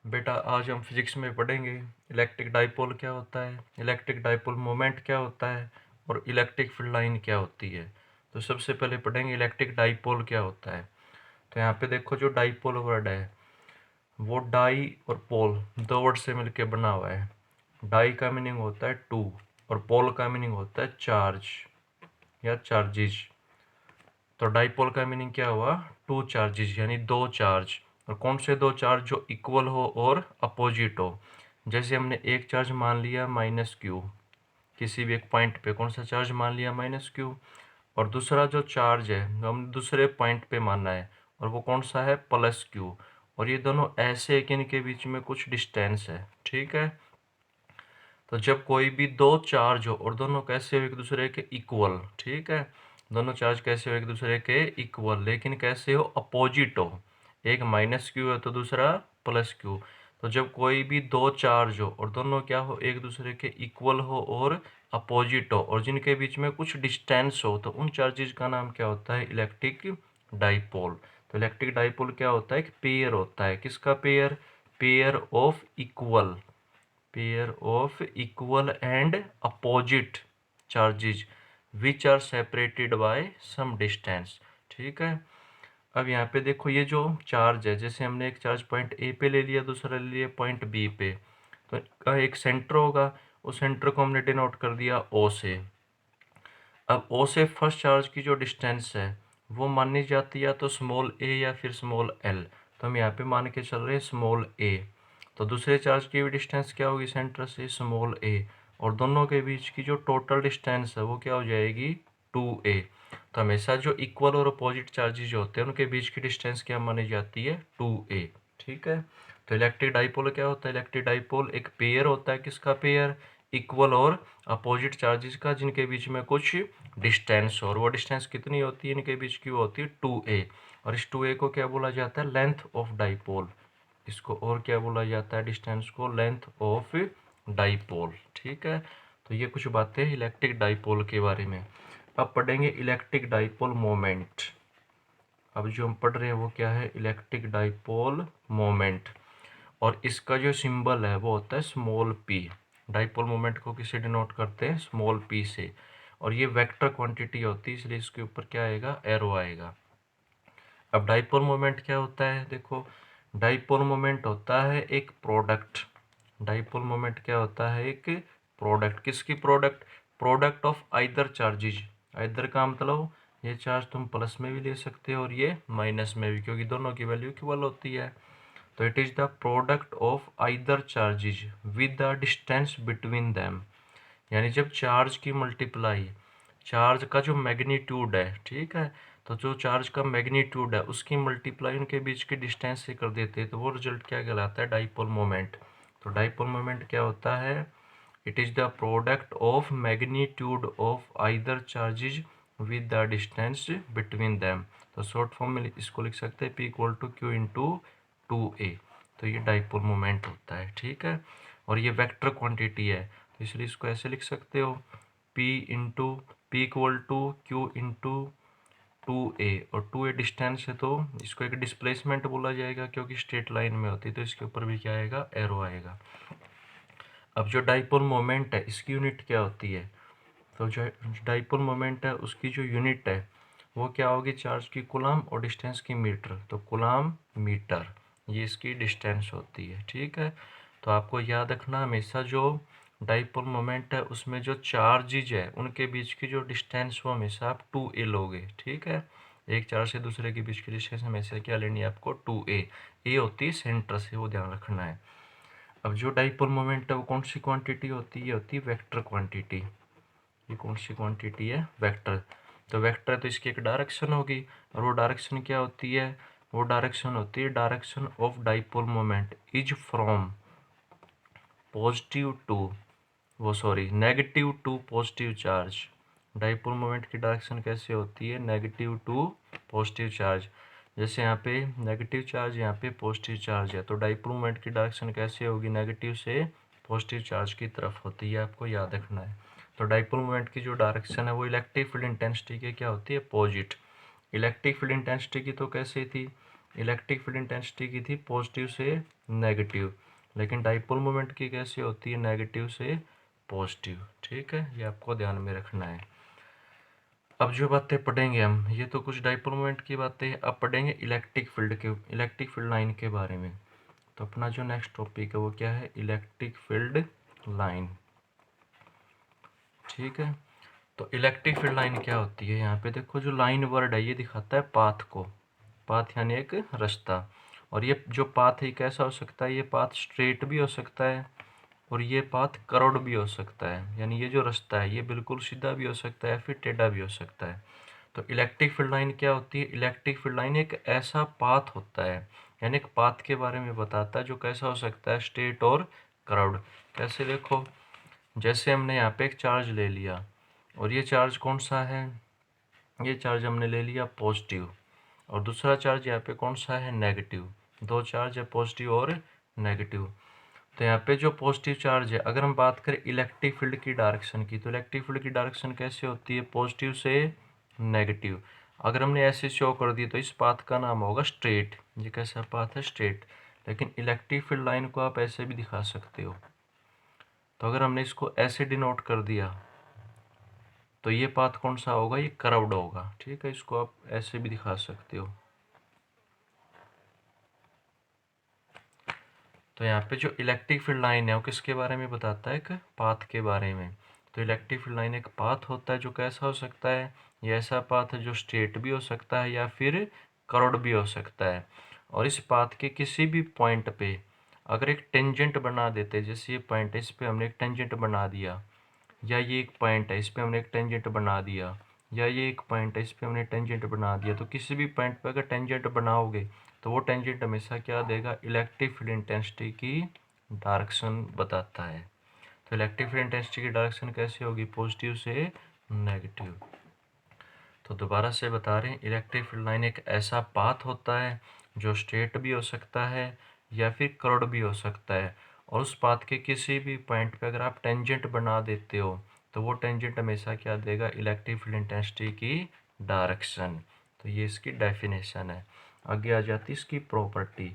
बेटा आज हम फिजिक्स में पढ़ेंगे इलेक्ट्रिक डाइपोल क्या होता है, इलेक्ट्रिक डाइपोल मोमेंट क्या होता है और इलेक्ट्रिक फील्ड लाइन क्या होती है। तो सबसे पहले पढ़ेंगे इलेक्ट्रिक डाइपोल क्या होता है। तो यहाँ पे देखो जो डाइपोल वर्ड है वो डाई और पोल दो वर्ड से मिलकर बना हुआ है। डाई का मीनिंग होता है टू और पोल का मीनिंग होता है चार्ज या चार्जेज। तो डाइपोल का मीनिंग क्या हुआ, टू चार्जेस यानी दो चार्ज। और कौन से दो चार्ज, जो इक्वल हो और अपोजिट हो। जैसे हमने एक चार्ज मान लिया माइनस क्यू, किसी भी एक पॉइंट पे कौन सा चार्ज मान लिया माइनस क्यू, और दूसरा जो चार्ज है वो हमने दूसरे पॉइंट पे माना है और वो कौन सा है प्लस क्यू। और ये दोनों ऐसे है कि इनके बीच में कुछ डिस्टेंस है, ठीक है। तो जब कोई भी दो चार्ज हो और दोनों कैसे हो एक दूसरे के इक्वल, ठीक है, दोनों चार्ज कैसे हो एक दूसरे के इक्वल, लेकिन कैसे हो अपोजिट हो, एक माइनस क्यू है तो दूसरा प्लस क्यू। तो जब कोई भी दो चार्ज हो और दोनों क्या हो एक दूसरे के इक्वल हो और अपोजिट हो और जिनके बीच में कुछ डिस्टेंस हो, तो उन चार्जेज का नाम क्या होता है, इलेक्ट्रिक डाइपोल। तो इलेक्ट्रिक डाइपोल क्या होता है, एक पेयर होता है, किसका pair, pair of equal, pair of equal and opposite charges which are separated by some distance, ठीक है। अब यहाँ पे देखो ये जो चार्ज है, जैसे हमने एक चार्ज पॉइंट ए पे ले लिया, दूसरा ले लिया पॉइंट बी पे, तो इनका एक सेंटर होगा, उस सेंटर को हमने डिनोट कर दिया ओ से। अब ओ से फर्स्ट चार्ज की जो डिस्टेंस है वो मानी जाती है या तो स्मॉल ए या फिर स्मॉल एल। तो हम यहाँ पे मान के चल रहे हैं स्मॉल ए। तो दूसरे चार्ज की भी डिस्टेंस क्या होगी सेंटर से, स्मॉल ए, और दोनों के बीच की जो टोटल डिस्टेंस है वो क्या हो जाएगी, 2a। तो हमेशा जो इक्वल और अपोजिट चार्जेज होते हैं उनके बीच की डिस्टेंस क्या मानी जाती है, 2a, ठीक है। तो इलेक्ट्रिक डाइपोल क्या होता है, इलेक्ट्रिक डाइपोल एक पेयर होता है, किसका पेयर, इक्वल और अपोजिट चार्जेस का जिनके बीच में कुछ डिस्टेंस हो, और वो डिस्टेंस कितनी होती है इनके बीच की, वो होती है 2a। और इस 2a को क्या बोला जाता है, लेंथ ऑफ डाइपोल। इसको और क्या बोला जाता है, डिस्टेंस को लेंथ ऑफ डाइपोल, ठीक है। तो ये कुछ बातें इलेक्ट्रिक डाइपोल के बारे में। अब पढ़ेंगे इलेक्ट्रिक डाइपोल मोमेंट। अब जो हम पढ़ रहे हैं वो क्या है, इलेक्ट्रिक डाइपोल मोमेंट, और इसका जो सिंबल है वो होता है स्मॉल p। डाइपोल मोमेंट को किससे डिनोट करते हैं, स्मॉल p से। और ये वेक्टर क्वांटिटी होती है, इसलिए इसके ऊपर क्या आएगा, एरो आएगा। अब डाइपोल मोमेंट क्या होता है, देखो डाइपोल मोमेंट होता है एक प्रोडक्ट। डाइपोल मोमेंट क्या होता है, एक प्रोडक्ट, किसकी product, product of either charges. Either का मतलब ये चार्ज तुम प्लस में भी ले सकते हो और ये माइनस में भी, क्योंकि दोनों की वैल्यू इक्वल होती है। तो it is the product of either charges with the distance between them. यानी जब चार्ज की मल्टीप्लाई चार्ज का जो मैग्नीट्यूड है, ठीक है, तो जो चार्ज का मैग्नीट्यूड है उसकी मल्टीप्लाई उनके बीच की डिस्टेंस से कर देते हैं, तो वो रिजल्ट क्या कहलाता है, डाइपोल मोमेंट। तो डाइपोल मोमेंट क्या होता है, it is the product of magnitude of either charges with the distance between them. तो शॉर्ट फॉर्म में इसको लिख सकते हैं P equal to q into 2a। तो ये डाइपोल मोमेंट होता है, ठीक है। और ये वेक्टर क्वांटिटी है, तो इसलिए इसको ऐसे लिख सकते हो P equal to q into 2a, और 2a डिस्टेंस है तो इसको एक डिस्प्लेसमेंट बोला जाएगा क्योंकि स्ट्रेट लाइन में होती है, तो इसके ऊपर भी क्या आएगा, एरो आएगा। अब जो डाइपोल मोमेंट है इसकी यूनिट क्या होती है, तो जो डाइपोल मोमेंट है उसकी जो यूनिट है वो क्या होगी, चार्ज की कूलम और डिस्टेंस की मीटर, तो कूलम मीटर ये इसकी डिस्टेंस होती है, ठीक है। तो आपको याद रखना हमेशा जो डाइपोल मोमेंट है उसमें जो चार्जेज है उनके बीच की जो डिस्टेंस हो हमेशा आप 2a लोगे, ठीक है। एक चार्ज से दूसरे के बीच की डिस्टेंस हमेशा क्या लेनी है आपको, 2a। ए होती है सेंटर से, वो ध्यान रखना है। अब जो डाइपोल मोमेंट है वो कौन सी क्वांटिटी होती है, ये होती है वेक्टर क्वांटिटी। ये कौन सी क्वांटिटी है, वेक्टर। तो वेक्टर तो इसकी एक डायरेक्शन होगी, और वो डायरेक्शन क्या होती है, वो डायरेक्शन होती है direction of dipole moment is from positive to, वो sorry negative to positive charge. Dipole moment की डायरेक्शन कैसे होती है, नेगेटिव टू पॉजिटिव चार्ज। जैसे यहाँ पे नेगेटिव चार्ज, यहाँ पे पॉजिटिव चार्ज है, तो डाइपोल मोमेंट की डायरेक्शन कैसे होगी, नेगेटिव से पॉजिटिव चार्ज की तरफ होती है, आपको याद रखना है। तो डाइपोल मोमेंट की जो डायरेक्शन है वो इलेक्ट्रिक फील्ड इंटेंसिटी की क्या होती है, अपोजिट। इलेक्ट्रिक फील्ड इंटेंसिटी की तो कैसे थी, इलेक्ट्रिक फील्ड इंटेंसिटी की थी पॉजिटिव से नेगेटिव, लेकिन डाइपोल मोमेंट की कैसी होती है, नेगेटिव से पॉजिटिव। ठीक है, ये आपको ध्यान में रखना है। अब जो बातें पढ़ेंगे हम, ये तो कुछ डाइपोल मोमेंट की बातें हैं। अब पढ़ेंगे इलेक्ट्रिक फील्ड लाइन के बारे में। तो अपना जो नेक्स्ट टॉपिक है वो क्या है, इलेक्ट्रिक फील्ड लाइन। ठीक है, तो इलेक्ट्रिक फील्ड लाइन क्या होती है, यहाँ पे देखो जो लाइन वर्ड है ये दिखाता है पाथ को, पाथ यानी एक रास्ता। और ये जो पाथ है कैसा हो सकता है, ये पाथ स्ट्रेट भी हो सकता है और ये पाथ कर्व्ड भी हो सकता है, यानी ये जो रास्ता है ये बिल्कुल सीधा भी हो सकता है, फिर टेढ़ा भी हो सकता है। तो इलेक्ट्रिक फील्ड लाइन क्या होती है, इलेक्ट्रिक फील्ड लाइन एक ऐसा पाथ होता है, यानी एक पाथ के बारे में बताता है जो कैसा हो सकता है, स्ट्रेट और कर्व्ड। कैसे, देखो जैसे हमने यहाँ पे एक चार्ज ले लिया और ये चार्ज कौन सा है, ये चार्ज हमने ले लिया पॉजिटिव, और दूसरा चार्ज यहाँ पे कौन सा है, नेगेटिव। दो चार्ज है पॉजिटिव और नेगेटिव। तो यहाँ पे जो पॉजिटिव चार्ज है, अगर हम बात करें इलेक्ट्रिक फील्ड की डायरेक्शन की, तो इलेक्ट्रिक फील्ड की डायरेक्शन कैसे होती है, पॉजिटिव से नेगेटिव। अगर हमने ऐसे शो कर दिया तो इस पाथ का नाम होगा स्ट्रेट, ये कैसा पाथ है, स्ट्रेट। लेकिन इलेक्ट्रिक फील्ड लाइन को आप ऐसे भी दिखा सकते हो। तो अगर हमने इसको ऐसे डिनोट कर दिया तो ये पाथ कौन सा होगा, ये कर्व्ड होगा। ठीक है, इसको आप ऐसे भी दिखा सकते हो। तो यहाँ पे जो इलेक्ट्रिक फील्ड लाइन है वो किसके बारे में बताता है, एक पाथ के बारे में। तो इलेक्ट्रिक फील्ड लाइन एक पाथ होता है जो कैसा हो सकता है, ये ऐसा पाथ है जो स्ट्रेट भी हो सकता है या फिर कर्व्ड भी हो सकता है। और इस पाथ के किसी भी पॉइंट पे अगर एक टेंजेंट बना देते, जैसे ये पॉइंट है इस पे हमने एक टेंजेंट बना दिया, या ये एक पॉइंट है इस पे हमने एक टेंजेंट बना दिया, या ये एक पॉइंट है इस पे हमने टेंजेंट बना दिया, तो किसी भी पॉइंट पे अगर टेंजेंट बनाओगे तो वो टेंजेंट हमेशा क्या देगा, इलेक्ट्रिक फील्ड इंटेंसिटी की डायरेक्शन बताता है। तो इलेक्ट्रिक फील्ड इंटेंसिटी की डायरेक्शन कैसे होगी, पॉजिटिव से नेगेटिव। तो दोबारा से बता रहे हैं, इलेक्ट्रिक फील्ड लाइन एक ऐसा पाथ होता है जो स्ट्रेट भी हो सकता है या फिर कर्व्ड भी हो सकता है, और उस पाथ के किसी भी पॉइंट पे अगर आप टेंजेंट बना देते हो तो वो टेंजेंट हमेशा क्या देगा, इलेक्ट्रिक फील्ड इंटेंसिटी की डायरेक्शन। तो ये इसकी डेफिनेशन है। आगे आ जाती है इसकी प्रॉपर्टी।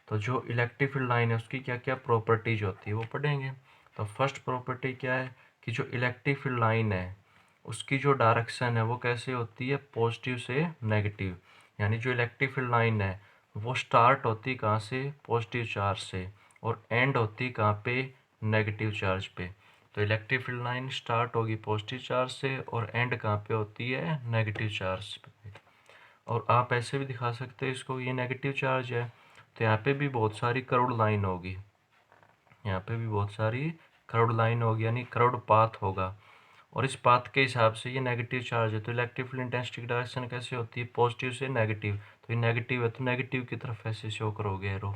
तो जो इलेक्ट्रिक फील्ड लाइन है उसकी क्या क्या प्रॉपर्टीज होती है वो पढ़ेंगे। तो फर्स्ट प्रॉपर्टी क्या है कि जो इलेक्ट्रिक फील्ड लाइन है उसकी जो डायरेक्शन है वो कैसे होती है, पॉजिटिव से नेगेटिव। यानी जो इलेक्ट्रिक फील्ड लाइन है वो स्टार्ट होती कहाँ से, पॉजिटिव चार्ज से, और एंड होती कहाँ पे, नेगेटिव चार्ज पे। तो इलेक्ट्रिक फील्ड लाइन स्टार्ट होगी पॉजिटिव चार्ज से और एंड कहाँ पे होती है, नेगेटिव चार्ज पे। और आप ऐसे भी दिखा सकते हैं इसको, ये नेगेटिव चार्ज है तो यहाँ पे भी बहुत सारी कर्व्ड लाइन होगी, यहाँ पे भी बहुत सारी कर्व्ड लाइन होगी, यानी कर्व्ड पाथ होगा। और इस पाथ के हिसाब से ये नेगेटिव चार्ज है तो इलेक्ट्रिक फील्ड इंटेंसिटी की डायरेक्शन कैसे होती है, पॉजिटिव से नेगेटिव। तो ये नेगेटिव है तो नेगेटिव की तरफ ऐसे शो करोगे एरो,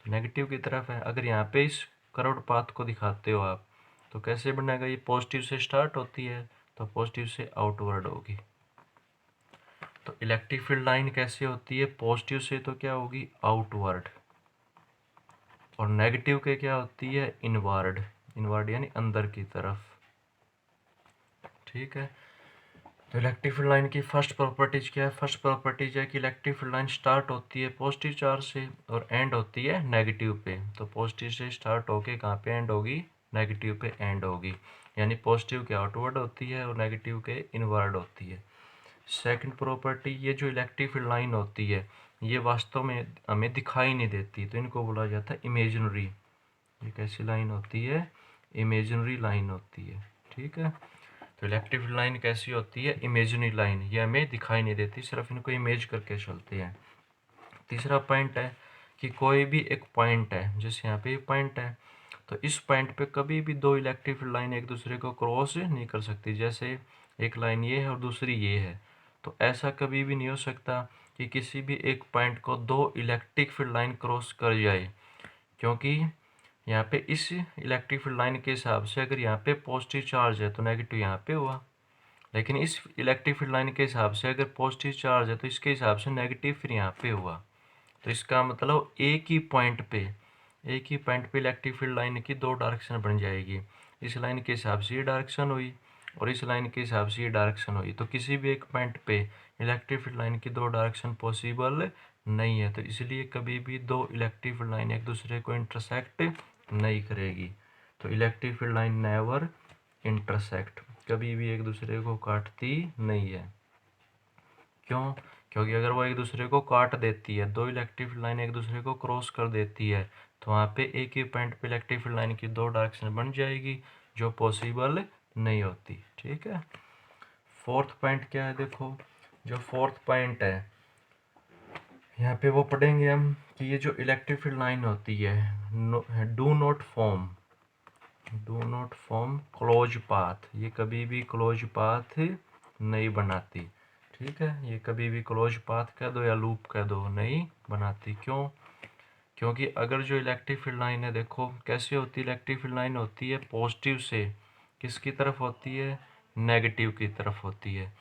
तो नेगेटिव की तरफ है। अगर यहाँ पे इस कर्व्ड पाथ को दिखाते हो आप तो कैसे बनेगा, ये पॉजिटिव से स्टार्ट होती है तो पॉजिटिव से आउटवर्ड होगी। तो इलेक्ट्रिक फील्ड लाइन कैसे होती है, पॉजिटिव से तो क्या होगी, आउटवर्ड, और नेगेटिव के क्या होती है, इनवर्ड। इनवर्ड यानी अंदर की तरफ। ठीक है, तो इलेक्ट्रिक फील्ड लाइन की फर्स्ट प्रॉपर्टीज क्या है, फर्स्ट प्रॉपर्टीज है कि इलेक्ट्रिक फील्ड लाइन स्टार्ट होती है पॉजिटिव चार्ज से और एंड होती है नेगेटिव पे। तो पॉजिटिव से स्टार्ट होके कहाँ पे एंड होगी, नेगेटिव पे एंड होगी। यानी पॉजिटिव के आउटवर्ड होती है और नेगेटिव के इनवर्ड होती है। सेकंड प्रॉपर्टी, ये जो इलेक्ट्रिक फील्ड लाइन होती है ये वास्तव में हमें दिखाई नहीं देती, तो इनको बोला जाता है इमेजिनरी। ये कैसी लाइन होती है, इमेजिनरी लाइन होती है। ठीक है, तो इलेक्ट्रिक फील्ड लाइन कैसी होती है, इमेजिनरी लाइन, ये हमें दिखाई नहीं देती, सिर्फ इनको इमेज करके चलते हैं। तीसरा पॉइंट है कि कोई भी एक पॉइंट है, जैसे यहाँ पे एक पॉइंट है, तो इस पॉइंट पे कभी भी दो इलेक्ट्रिक फील्ड लाइन एक दूसरे को क्रॉस नहीं कर सकती। जैसे एक लाइन ये है और दूसरी ये है, तो ऐसा कभी भी नहीं हो सकता कि किसी भी एक पॉइंट को दो इलेक्ट्रिक फील्ड लाइन क्रॉस कर जाए, क्योंकि यहाँ पे इस इलेक्ट्रिक फील्ड लाइन के हिसाब से अगर यहाँ पे पॉजिटिव चार्ज है तो नेगेटिव यहाँ पे हुआ, लेकिन इस इलेक्ट्रिक फील्ड लाइन के हिसाब से अगर पॉजिटिव चार्ज है तो इसके हिसाब से नेगेटिव फिर यहाँ पे हुआ। तो इसका मतलब एक ही पॉइंट पे इलेक्ट्रिक फील्ड लाइन की दो डायरेक्शन बन जाएगी। इस लाइन के हिसाब से ये डायरेक्शन हुई और इस लाइन के हिसाब से ये डायरेक्शन हुई, तो किसी भी एक पॉइंट पे इलेक्ट्रिक फील्ड लाइन की दो डायरेक्शन पॉसिबल नहीं है, तो इसलिए कभी भी दो इलेक्ट्रिक फील्ड लाइन एक दूसरे को इंटरसेक्ट नहीं करेगी। तो electric field line never intersect, कभी भी एक दूसरे को काटती नहीं है। क्यों? क्योंकि अगर वो एक दूसरे को काट देती है, दो इलेक्ट्रिक फील्ड लाइन एक दूसरे को क्रॉस कर देती है, तो वहाँ पे एक ही पॉइंट पे इलेक्ट्रिक फील्ड लाइन की दो डायरेक्शन बन जाएगी, जो पॉसिबल नहीं होती। ठीक है। फोर्थ पॉइंट क्या है, देखो जो फोर्थ पॉइंट है यहाँ पे वो पढ़ेंगे हम कि ये जो इलेक्ट्रिक फील्ड लाइन होती है do not form close path, ये कभी भी क्लोज पाथ नहीं बनाती। ठीक है, ये कभी भी क्लोज पाथ कह दो या लूप कह दो, नहीं बनाती। क्यों? क्योंकि अगर जो इलेक्ट्रिक फील्ड लाइन है, देखो कैसे होती है इलेक्ट्रिक फील्ड लाइन, होती है पॉजिटिव से किसकी तरफ होती है, नेगेटिव की तरफ होती है।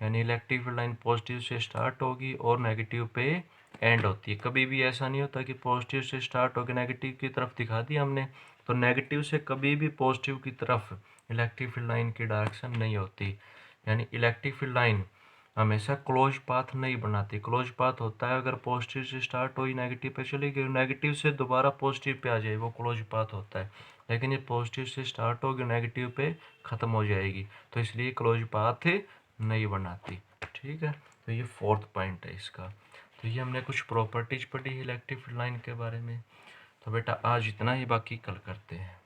यानी इलेक्ट्रिक फील्ड लाइन पॉजिटिव से स्टार्ट होगी और नेगेटिव पे एंड होती है। कभी भी ऐसा नहीं होता कि पॉजिटिव से स्टार्ट होकर नेगेटिव की तरफ दिखा दी हमने, तो नेगेटिव से कभी भी पॉजिटिव की तरफ इलेक्ट्रिक फील्ड लाइन की डायरेक्शन नहीं होती। यानी इलेक्ट्रिक फील्ड लाइन हमेशा क्लोज पाथ नहीं बनाती। क्लोज पाथ होता है अगर पॉजिटिव से स्टार्ट हुई नेगेटिव पे चली गई, नेगेटिव से दोबारा पॉजिटिव पे आ जाए, वो क्लोज पाथ होता है। लेकिन ये पॉजिटिव से स्टार्ट होगी नेगेटिव पे ख़त्म हो जाएगी, तो इसलिए क्लोज पाथ नहीं बनाती। ठीक है, तो ये फोर्थ पॉइंट है इसका। तो ये हमने कुछ प्रॉपर्टीज पढ़ी इलेक्ट्रिक फील्ड लाइन के बारे में। तो बेटा आज इतना ही, बाकी कल करते हैं।